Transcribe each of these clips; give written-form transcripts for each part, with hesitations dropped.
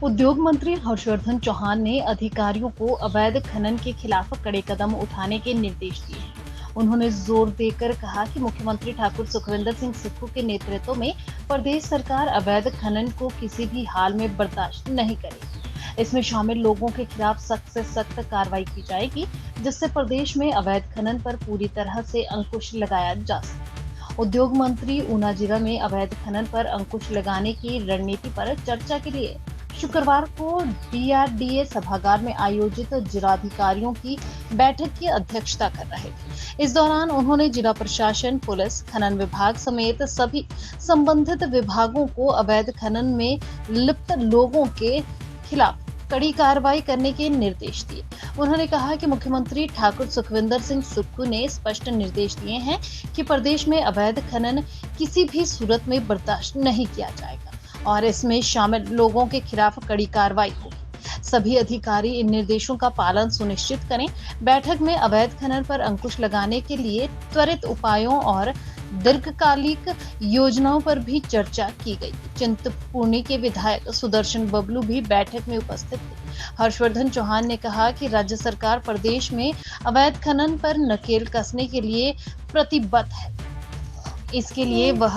उद्योग मंत्री हर्षवर्धन चौहान ने अधिकारियों को अवैध खनन के खिलाफ कड़े कदम उठाने के निर्देश दिए हैं। उन्होंने जोर देकर कहा कि मुख्यमंत्री ठाकुर सुखविंदर सिंह सुक्खू के नेतृत्व में प्रदेश सरकार अवैध खनन को किसी भी हाल में बर्दाश्त नहीं करेगी। इसमें शामिल लोगों के खिलाफ सख्त से सख्त कार्रवाई की जाएगी, जिससे प्रदेश में अवैध खनन पर पूरी तरह से अंकुश लगाया जा सके। उद्योग मंत्री ऊना जिला में अवैध खनन पर अंकुश लगाने की रणनीति पर चर्चा के लिए शुक्रवार को डीआरडीए सभागार में आयोजित जिलाधिकारियों की बैठक की अध्यक्षता कर रहे थे। इस दौरान उन्होंने जिला प्रशासन, पुलिस, खनन विभाग समेत सभी संबंधित विभागों को अवैध खनन में लिप्त लोगों के खिलाफ कड़ी कार्रवाई करने के निर्देश दिए। उन्होंने कहा कि मुख्यमंत्री ठाकुर सुखविंदर सिंह सुक्खू ने स्पष्ट निर्देश दिए हैं कि प्रदेश में अवैध खनन किसी भी सूरत में बर्दाश्त नहीं किया जाएगा और इसमें शामिल लोगों के खिलाफ कड़ी कार्रवाई होगी। सभी अधिकारी इन निर्देशों का पालन सुनिश्चित करें। बैठक में अवैध खनन पर अंकुश लगाने के लिए त्वरित उपायों और दीर्घकालिक योजनाओं पर भी चर्चा की गई। चिंतपूर्णी के विधायक सुदर्शन बबलू भी बैठक में उपस्थित थे। हर्षवर्धन चौहान ने कहा कि राज्य सरकार प्रदेश में अवैध खनन पर नकेल कसने के लिए प्रतिबद्ध है। इसके लिए वह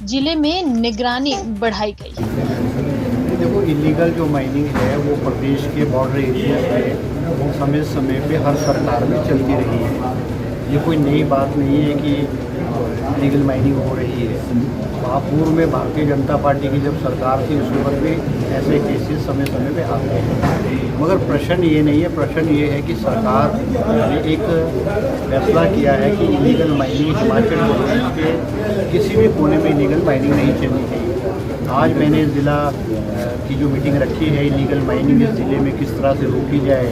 जिले में निगरानी बढ़ाई गई है। देखो, इलीगल जो माइनिंग है वो प्रदेश के बॉर्डर एरिया पे समय समय पे हर सरकार में चलती रही है। ये कोई नई बात नहीं है कि इलीगल माइनिंग हो रही है। वहाँ पूर्व में भारतीय जनता पार्टी की जब सरकार थी उस वक्त भी ऐसे केसेस समय समय पे आते हैं। मगर प्रश्न ये नहीं है, प्रश्न ये है कि सरकार ने एक फैसला किया है कि इलीगल माइनिंग हिमाचल प्रदेश के किसी भी कोने में इलीगल माइनिंग नहीं चलनी चाहिए। आज मैंने ज़िला की जो मीटिंग रखी है, इलीगल माइनिंग इस ज़िले में किस तरह से रोकी जाए,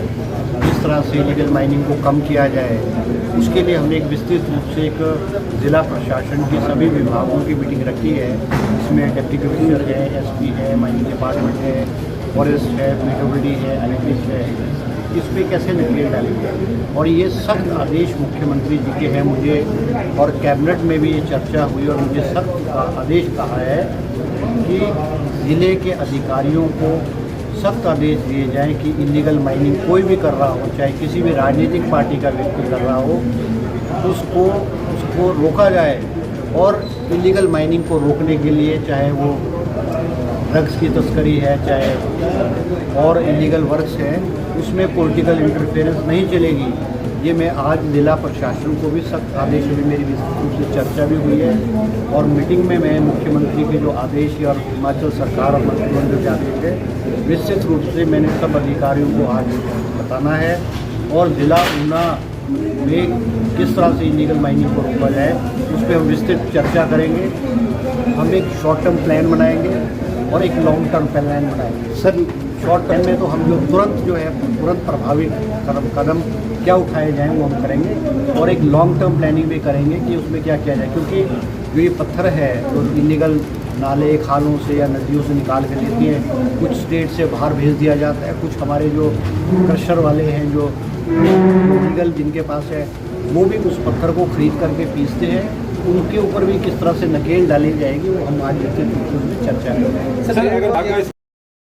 किस तरह से इलीगल माइनिंग को कम किया जाए, उसके लिए हमने एक विस्तृत रूप से एक ज़िला प्रशासन की सभी विभागों की मीटिंग रखी है। इसमें डिप्टी कमिश्नर है, एसपी है, माइनिंग डिपार्टमेंट है, फॉरेस्ट है, पीडब्ल्यूडी है, आईपीएस है, इसमें कैसे नकेल डालेंगे। और ये सख्त आदेश मुख्यमंत्री जी के हैं मुझे, और कैबिनेट में भी ये चर्चा हुई और मुझे सख्त आदेश कहा है कि ज़िले के अधिकारियों को सख्त आदेश दिए जाएं कि इलीगल माइनिंग कोई भी कर रहा हो, चाहे किसी भी राजनीतिक पार्टी का व्यक्ति कर रहा हो, उसको रोका जाए। और इलीगल माइनिंग को रोकने के लिए चाहे वो ड्रग्स की तस्करी है, चाहे और इलीगल वर्क्स है, उसमें पॉलिटिकल इंटरफेरेंस नहीं चलेगी। ये मैं आज जिला प्रशासन को भी सख्त आदेश, अभी मेरी विस्तृत रूप से चर्चा भी हुई है और मीटिंग में मैं मुख्यमंत्री के जो आदेश है और हिमाचल सरकार और मंत्रिमंडल के आदेश है विस्तृत रूप से मैंने सब अधिकारियों को आज बताना है। और ज़िला ऊना में किस तरह से इलीगल माइनिंग को रोका जाए उस पर हम विस्तृत चर्चा करेंगे। हम एक शॉर्ट टर्म प्लान बनाएंगे और एक लॉन्ग टर्म प्लान बनाएंगे। सर, शॉर्ट टर्म में तो हम तुरंत प्रभावी कदम क्या उठाए जाएं वो हम करेंगे, और एक लॉन्ग टर्म प्लानिंग भी करेंगे कि उसमें क्या किया जाए। क्योंकि जो ये पत्थर है तो इलीगल नाले खालों से या नदियों से निकाल कर लेती हैं, कुछ स्टेट से बाहर भेज दिया जाता है, कुछ हमारे जो क्रशर वाले हैं जो इलीगल जिनके पास है वो भी उस पत्थर को खरीद करके पीसते हैं, उनके ऊपर भी किस तरह से नकेल डाली जाएगी वो हम आज चर्चा करेंगे।